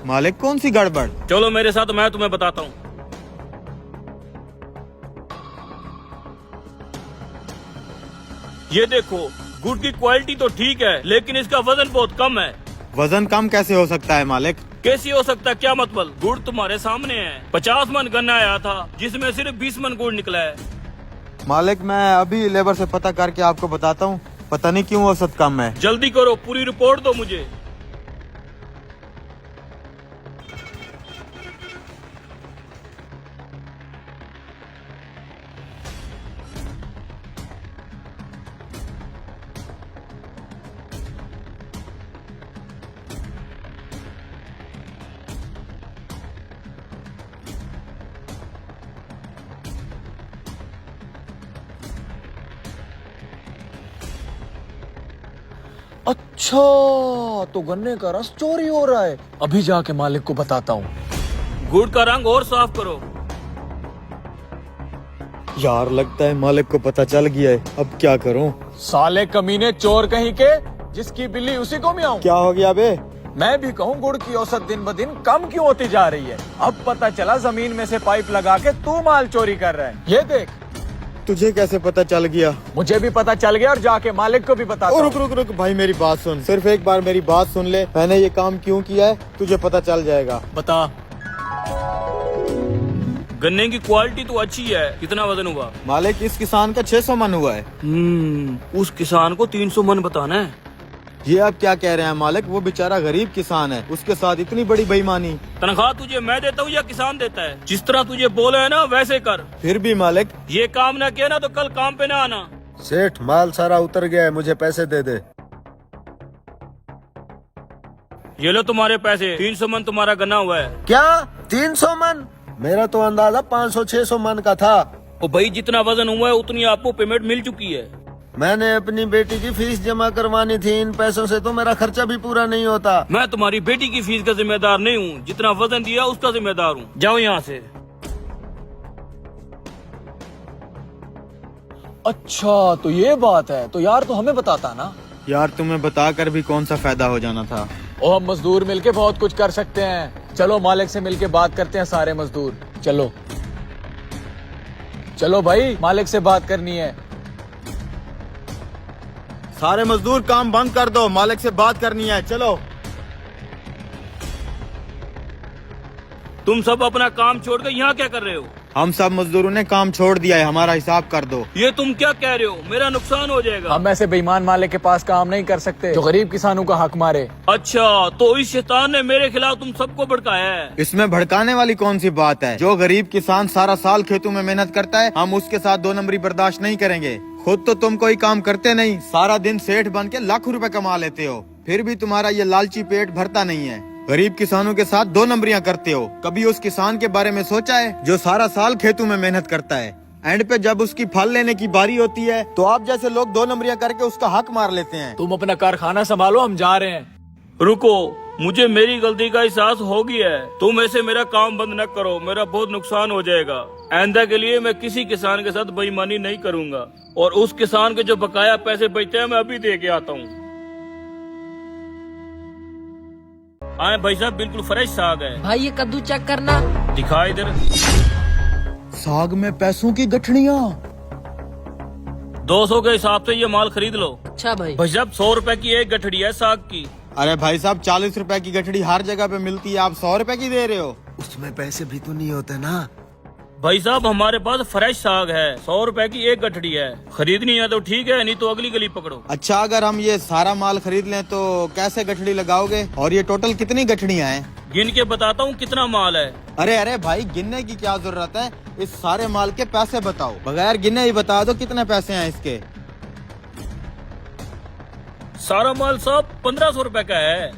मालिक कौन सी गड़बड़? चलो मेरे साथ, मैं तुम्हें बताता हूँ। ये देखो, गुड़ की क्वालिटी तो ठीक है, लेकिन इसका वजन बहुत कम है। वजन कम कैसे हो सकता है मालिक? कैसे हो सकता है? क्या मतलब? गुड़ तुम्हारे सामने है। 50 मन गन्ना आया था, जिसमें सिर्फ 20 मन गुड़ निकला है। मालिक मैं अभी लेबर से पता करके आपको बताता हूँ। पता नहीं क्यों औसत कम है। जल्दी करो, पूरी रिपोर्ट दो मुझे। अच्छा, तो गन्ने का रस चोरी हो रहा है। अभी जाके मालिक को बताता हूँ। गुड़ का रंग और साफ करो। यार लगता है मालिक को पता चल गया है। अब क्या करूँ? साले कमीने चोर कहीं के, जिसकी बिल्ली उसी को मियाऊं। क्या हो गया बे? मैं भी कहूँ गुड़ की औसत दिन ब दिन कम क्यों होती जा रही है। अब पता चला जमीन में से पाइप लगा के तू माल चोरी कर रहा है। ये देख। तुझे कैसे पता चल गया? मुझे भी पता चल गया और जाके मालिक को भी बता। रुक रुक रुक भाई, मेरी बात सुन। सिर्फ एक बार मेरी बात सुन ले। मैंने ये काम क्यों किया है तुझे पता चल जाएगा। बता। गन्ने की क्वालिटी तो अच्छी है। कितना वजन हुआ? मालिक इस किसान का 600 मन हुआ है। उस किसान को 300 मन बताना है। ये आप क्या कह रहे हैं मालिक? वो बेचारा गरीब किसान है, उसके साथ इतनी बड़ी बेईमानी। तनख्वाह तुझे मैं देता हूँ या किसान देता है? जिस तरह तुझे बोला है ना वैसे कर। फिर भी मालिक। ये काम ना किया ना तो कल काम पे ना आना। सेठ माल सारा उतर गया है, मुझे पैसे दे दे। ये लो तुम्हारे पैसे। 300 मन तुम्हारा गन्ना हुआ है। क्या 300 मन? मेरा तो अंदाजा 500-600 मन का था। ओ भाई, जितना वजन हुआ है उतनी आपको पेमेंट मिल चुकी है। मैंने अपनी बेटी की फीस जमा करवानी थी। इन पैसों से तो मेरा खर्चा भी पूरा नहीं होता। मैं तुम्हारी बेटी की फीस का जिम्मेदार नहीं हूँ। जितना वजन दिया उसका जिम्मेदार हूँ। जाओ यहाँ से। अच्छा, तो ये बात है। तो यार तो हमें बताता ना। यार तुम्हें बताकर भी कौन सा फायदा हो जाना था। और हम मजदूर मिलके बहुत कुछ कर सकते हैं। चलो मालिक से मिलके बात करते हैं सारे मजदूर। चलो चलो भाई, मालिक से बात करनी है। सारे मजदूर काम बंद कर दो, मालिक से बात करनी है। चलो। तुम सब अपना काम छोड़ कर यहाँ क्या कर रहे हो? हम सब मजदूरों ने काम छोड़ दिया है, हमारा हिसाब कर दो। ये तुम क्या कह रहे हो? मेरा नुकसान हो जाएगा। हम ऐसे बेईमान मालिक के पास काम नहीं कर सकते जो गरीब किसानों का हक मारे। अच्छा, तो इस शैतान ने मेरे खिलाफ तुम सबको भड़काया है। इसमें भड़काने वाली कौन सी बात है? जो गरीब किसान सारा साल खेतों में मेहनत करता है, हम उसके साथ 2 नंबरी बर्दाश्त नहीं करेंगे। खुद तो तुम कोई काम करते नहीं, सारा दिन सेठ बन के लाखों रुपए कमा लेते हो, फिर भी तुम्हारा ये लालची पेट भरता नहीं है। गरीब किसानों के साथ 2 नंबरियां करते हो। कभी उस किसान के बारे में सोचा है जो सारा साल खेतों में मेहनत करता है? एंड पे जब उसकी फल लेने की बारी होती है तो आप जैसे लोग 2 नंबरियां करके उसका हक मार लेते हैं। तुम अपना कारखाना संभालो, हम जा रहे हैं। रुको, मुझे मेरी गलती का एहसास हो गया है। तुम ऐसे मेरा काम बंद न करो, मेरा बहुत नुकसान हो जाएगा। आइंदा के लिए मैं किसी किसान के साथ बेईमानी नहीं करूंगा। और उस किसान के जो बकाया पैसे बचते हैं मैं अभी दे के आता हूँ। आए भाई साहब, बिल्कुल फ्रेश साग है। भाई ये कद्दू चेक करना। दिखा इधर। साग में पैसों की गठड़ियाँ। 200 के हिसाब से ये माल खरीद लो। अच्छा भाई। भाई साहब, 100 रुपए की एक गठड़ी है साग की। अरे भाई साहब, 40 रुपए की गठड़ी हर जगह पे मिलती है, आप 100 रुपए की दे रहे हो? उसमें पैसे भी तो नहीं होते ना। भाई साहब, हमारे पास फ्रेश साग है। 100 रुपए की एक गठड़ी है। खरीदनी है तो ठीक है, नहीं तो अगली गली पकड़ो। अच्छा, अगर हम ये सारा माल खरीद लें तो कैसे गठड़ी लगाओगे? और ये टोटल कितनी गठड़ियाँ हैं? गिन के बताता हूँ कितना माल है। अरे अरे भाई, गिनने की क्या जरूरत है? इस सारे माल के पैसे बताओ। बगैर गिने ही बता दो कितने पैसे हैं इसके। सारा माल साहब 1500 रुपए का है।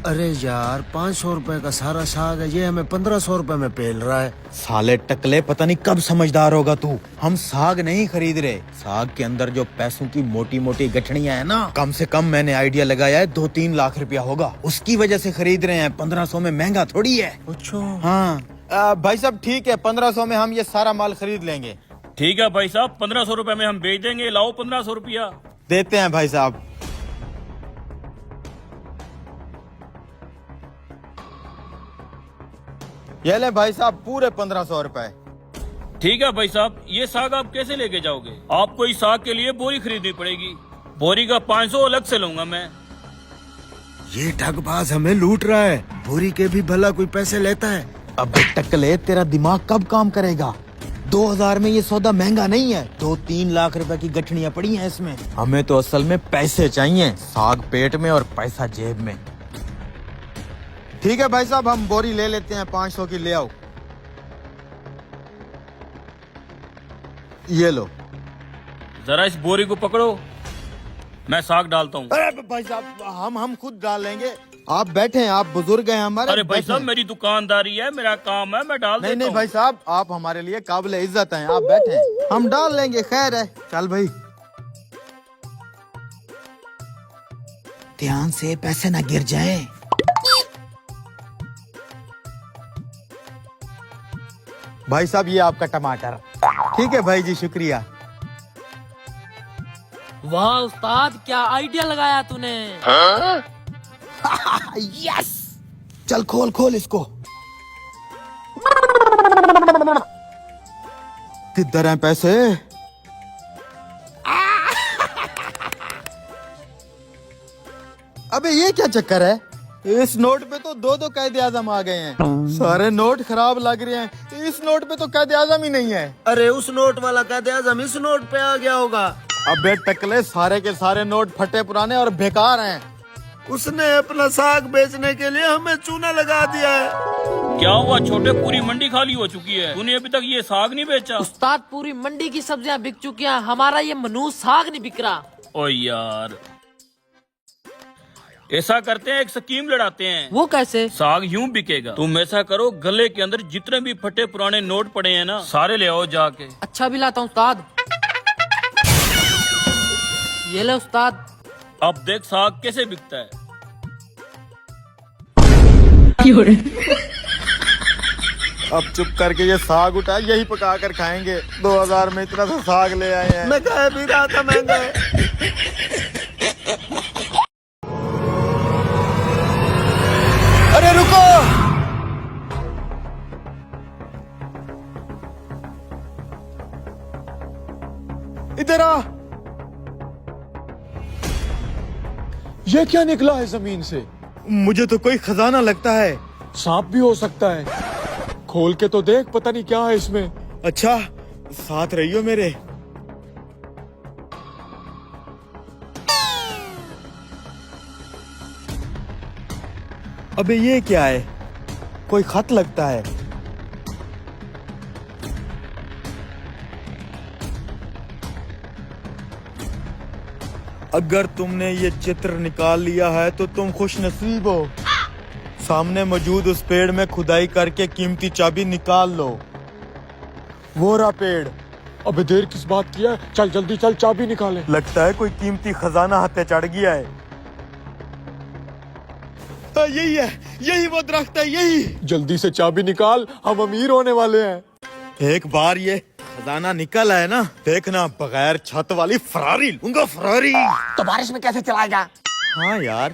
अरे यार, 500 रुपए का सारा साग है, ये हमें 1500 रुपए में पेल रहा है। साले टकले, पता नहीं कब समझदार होगा तू। हम साग नहीं खरीद रहे, साग के अंदर जो पैसों की मोटी मोटी गठड़ियाँ है ना, कम से कम मैंने आइडिया लगाया है 2-3 लाख रुपया होगा, उसकी वजह से खरीद रहे हैं। 1500 में महंगा थोड़ी है। अच्छा। हाँ, भाई साहब ठीक है, 1500 में हम ये सारा माल खरीद लेंगे। ठीक है भाई साहब, 1500 रुपए में हम बेच देंगे। लाओ 1500 रुपया। देते हैं भाई साहब। ये ले भाई साहब पूरे 1500 रुपए। ठीक है भाई साहब, ये साग आप कैसे लेके जाओगे? आपको इस साग के लिए बोरी खरीदनी पड़ेगी। बोरी का 500 अलग से लूंगा मैं। ये ठगबाज हमें लूट रहा है। बोरी के भी भला कोई पैसे लेता है? अबे टकले, तेरा दिमाग कब काम करेगा? 2000 में ये सौदा महंगा नहीं है। 2-3 लाख रुपए की गठनियां पड़ी हैं इसमें। हमें तो असल में पैसे चाहिए, साग पेट में और पैसा जेब में। ठीक है भाई साहब, हम बोरी ले लेते हैं, 500 की ले आओ। ये लो। जरा इस बोरी को पकड़ो, मैं साग डालता हूँ। अरे भाई साहब, हम खुद डाल लेंगे। आप बैठे हैं, आप बुजुर्ग हैं हमारे। अरे भाई बैठे साहब, हैं। मेरी दुकानदारी है, मेरा काम है, मैं डाल नहीं देता नहीं हूँ। भाई साहब, आप हमारे लिए काबिल इज्जत हैं। आप बैठे हैं, हम डाल लेंगे। खैर है, चल भाई। ध्यान से, पैसे ना गिर जाए। भाई साहब, ये आपका टमाटर। ठीक है भाई जी, शुक्रिया। वाह उस्ताद, क्या आइडिया लगाया तूने। यस, चल खोल खोल इसको। किधर हैं पैसे? अबे ये क्या चक्कर है? इस नोट पे तो 2-2 कायदे आजम आ गए हैं। सारे नोट खराब लग रहे हैं। इस नोट पे तो कायदे आजम ही नहीं है। अरे उस नोट वाला कायदे आजम इस नोट पे आ गया होगा। अबे टकले, सारे के सारे नोट फटे पुराने और बेकार हैं। उसने अपना साग बेचने के लिए हमें चूना लगा दिया है। क्या हुआ छोटे, पूरी मंडी खाली हो चुकी है, तूने अभी तक ये साग नहीं बेचा? उस्ताद पूरी मंडी की सब्जियां बिक चुकी हैं, हमारा ये मनूस साग नहीं बिक रहा। ओ यार, ऐसा करते हैं, एक स्कीम लड़ाते हैं। वो कैसे? साग यूं बिकेगा, तुम ऐसा करो, गले के अंदर जितने भी फटे पुराने नोट पड़े हैं ना, सारे ले आओ जाके। अच्छा भी लाता हूँ उस्ताद। ये ले उस्ताद। अब देख साग कैसे बिकता है। अब चुप करके ये साग उठा, यही पका कर खाएंगे। 2000 में इतना सा साग ले आए हैं। मैं कह भी रहा था महंगा है। अरे रुको, इधर आ। ये क्या निकला है जमीन से? मुझे तो कोई खजाना लगता है। सांप भी हो सकता है। खोल के तो देख, पता नहीं क्या है इसमें। अच्छा, साथ रहियो मेरे। अबे ये क्या है? कोई खत लगता है। अगर तुमने ये चित्र निकाल लिया है तो तुम खुश नसीब हो। सामने मौजूद उस पेड़ में खुदाई करके कीमती चाबी निकाल लो। वो रहा पेड़। अबे देर किस बात की है? चल जल्दी चल, चाबी निकाले। लगता है कोई कीमती खजाना हाथे चढ़ गया है। यही है, यही वो दरख्त है, यही। जल्दी से चाबी निकाल, हम अमीर होने वाले हैं। एक बार ये खजाना निकल आए ना, देखना बगैर छत वाली फरारी लूंगा, फरारी। तो बारिश में कैसे चलाएगा? हाँ यार,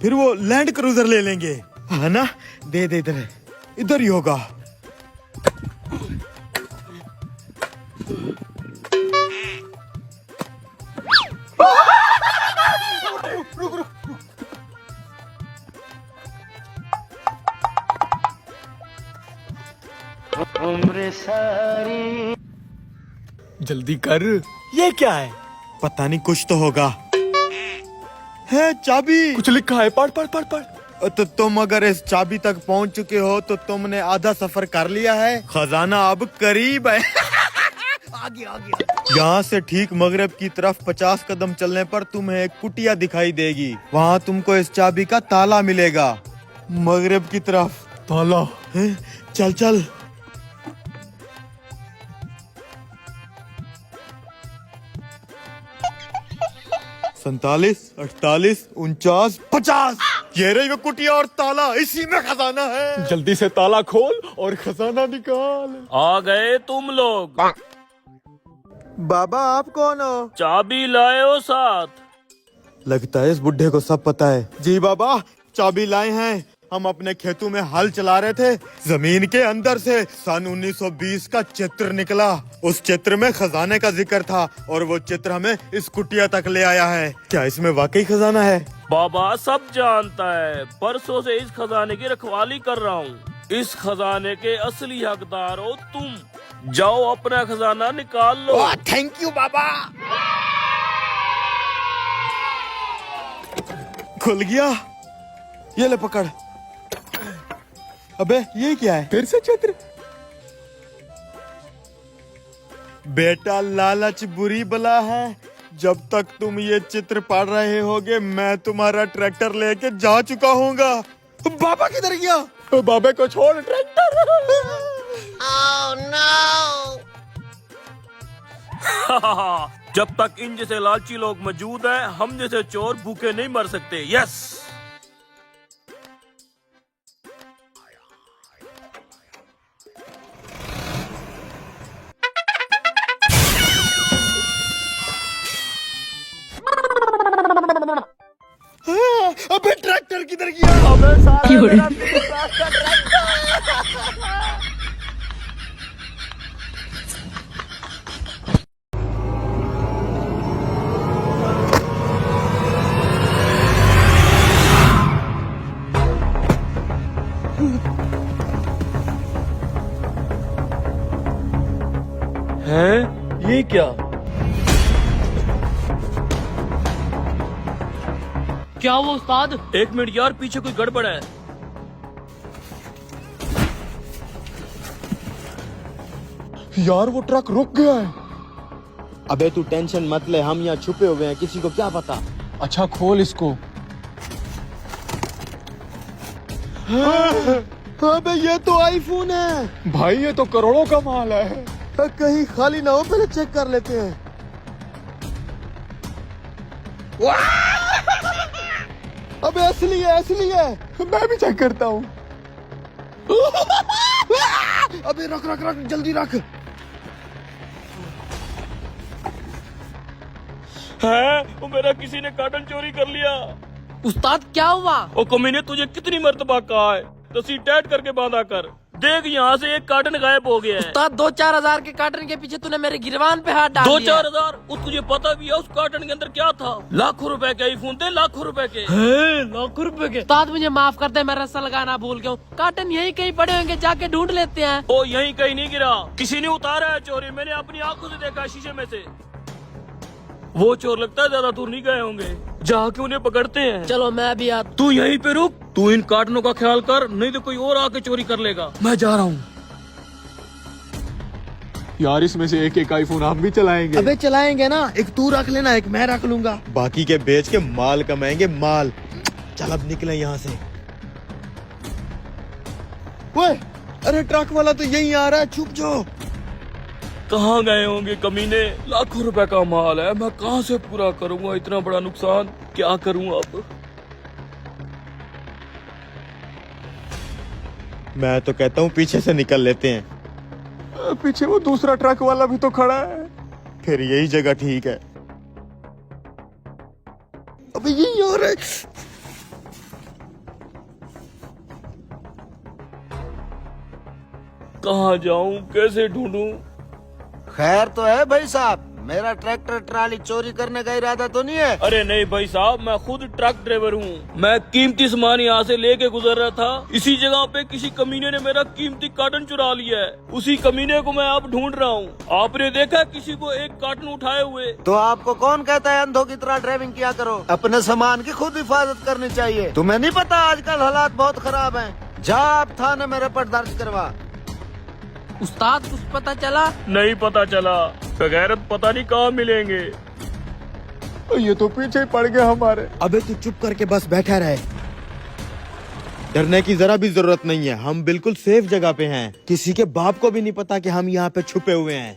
फिर वो लैंड क्रूजर ले लेंगे, है ना? दे दे, इधर इधर ही होगा। जल्दी कर। ये क्या है? पता नहीं, कुछ तो होगा। है चाबी। कुछ लिखा है, पढ़ पढ़ पढ़ पढ़। तो तुम अगर इस चाबी तक पहुंच चुके हो तो तुमने आधा सफर कर लिया है। खजाना अब करीब है। आगे आगे। यहाँ से ठीक मगरब की तरफ 50 कदम चलने पर तुम्हें एक कुटिया दिखाई देगी। वहाँ तुमको इस चाबी का ताला मिलेगा। मगरब की तरफ ताला। है? चल चल। 47, 48, 49, 50। ये रही वो कुटिया और ताला, इसी में खजाना है। जल्दी से ताला खोल और खजाना निकाल। आ गए तुम लोग। बाबा आप कौन हो? चाबी लाए हो साथ? लगता है इस बुढ़े को सब पता है। जी बाबा, चाबी लाए हैं। हम अपने खेतों में हल चला रहे थे, जमीन के अंदर से सन 1920 का चित्र निकला। उस चित्र में खजाने का जिक्र था और वो चित्र हमें इस कुटिया तक ले आया है। क्या इसमें वाकई खजाना है? बाबा सब जानता है, परसों से इस खजाने की रखवाली कर रहा हूँ। इस खजाने के असली हकदार हो तुम। जाओ अपना खजाना निकाल लो। थैंक यू बाबा। खुल गया, ये ले पकड़। अबे ये क्या है? फिर से चित्र। बेटा लालच बुरी बला है। जब तक तुम ये चित्र पढ़ रहे होगे मैं तुम्हारा ट्रैक्टर लेके जा चुका हूँगा। बाबा किधर गया? बाबे को छोड़ ट्रैक्टर। जब तक इन जैसे लालची लोग मौजूद हैं, हम जैसे चोर भूखे नहीं मर सकते। यस। अबे ट्रैक्टर किधर गया? अबे साला मेरा हैं? ये क्या? क्या हुआ उस्ताद? एक मिनट यार, पीछे कोई गड़बड़ है। यार वो ट्रक रुक गया है। अबे तू टेंशन मत ले, हम यहाँ छुपे हुए हैं, किसी को क्या पता। अच्छा खोल इसको। अबे ये तो आईफोन है। भाई ये तो करोड़ों का माल है। कहीं खाली ना हो, पहले चेक कर लेते हैं। अबे असली है, असली है। मैं भी चेक करता हूँ। अबे रख रख रख, जल्दी रख। है? वो मेरा किसी ने कार्टन चोरी कर लिया। उस्ताद क्या हुआ? ओ कमीने, तुझे कितनी मर्तबा कहा है रस्सी टाइट करके बांधा कर। देख यहाँ से एक कार्टन गायब हो गया है। उस्ताद 2-4 हजार के कार्टन के पीछे तूने मेरे गिरबान पे हाथ डाल दिया। 2-4 हजार? तुझे पता भी है उस कार्टन के अंदर क्या था? लाखों रुपए के आईफोन थे, लाखों रुपए के। लाखों रुपए के? उस्ताद मुझे माफ कर दे, मैं रस्सा लगाना भूल गया हूँ। कार्टन यहीं कहीं पड़े होंगे, जाके ढूंढ लेते हैं। ओ यहीं कहीं नहीं गिरा, किसी ने उतारा है चोरी। मैंने अपनी आंखों से देखा शीशे में से। वो चोर लगता है ज्यादा दूर नहीं गए होंगे, जाके उन्हें पकड़ते हैं। चलो मैं भी आता। तू यहीं पे रुक, तू इन कार्टनों का ख्याल कर, नहीं तो कोई और आके चोरी कर लेगा। मैं जा रहा हूँ। यार इसमें से एक एक आईफोन आप भी चलाएंगे? अबे चलाएंगे ना, एक तू रख लेना, एक मैं रख लूंगा। बाकी के बेच के माल कमाएंगे, माल। चल अब निकले यहाँ से। ओए, अरे ट्रक वाला तो यहीं आ रहा है, छुप जाओ। कहाँ गए होंगे कमीने? लाखों रुपए का माल है, मैं कहाँ से पूरा करूँगा इतना बड़ा नुकसान? क्या करूँ अब? मैं तो कहता हूँ पीछे से निकल लेते हैं। पीछे वो दूसरा ट्रक वाला भी तो खड़ा है। फिर यही जगह ठीक है। अबे यही हो रहा है। कहाँ जाऊँ, कैसे ढूंढूं? खैर तो है भाई साहब, मेरा ट्रैक्टर ट्राली चोरी करने का इरादा तो नहीं है? अरे नहीं भाई साहब, मैं खुद ट्रक ड्राइवर हूँ। मैं कीमती सामान यहाँ से लेके गुजर रहा था, इसी जगह पे किसी कमीने ने मेरा कीमती कार्टन चुरा लिया है। उसी कमीने को मैं अब ढूंढ रहा हूँ। आपने देखा किसी को एक कार्टन उठाए हुए? तो आपको कौन कहता है अंधों की तरह ड्राइविंग किया करो? अपने सामान की खुद हिफाजत करनी चाहिए। तुम्हें नहीं पता आजकल हालात बहुत खराब हैं। जा आप थाने में रिपोर्ट दर्ज करवा। उस्ताद कुछ पता चला? नहीं पता चला। बगैरत पता नहीं कहाँ मिलेंगे। ये तो पीछे ही पड़ गए हमारे। अबे तू चुप करके बस बैठा रहे, डरने की जरा भी जरूरत नहीं है। हम बिल्कुल सेफ जगह पे हैं, किसी के बाप को भी नहीं पता कि हम यहाँ पे छुपे हुए हैं।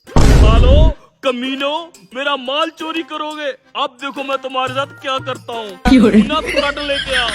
सालो कमीनो, मेरा माल चोरी करोगे? अब देखो मैं तुम्हारे साथ क्या करता हूँ। कार्टन लेके आ।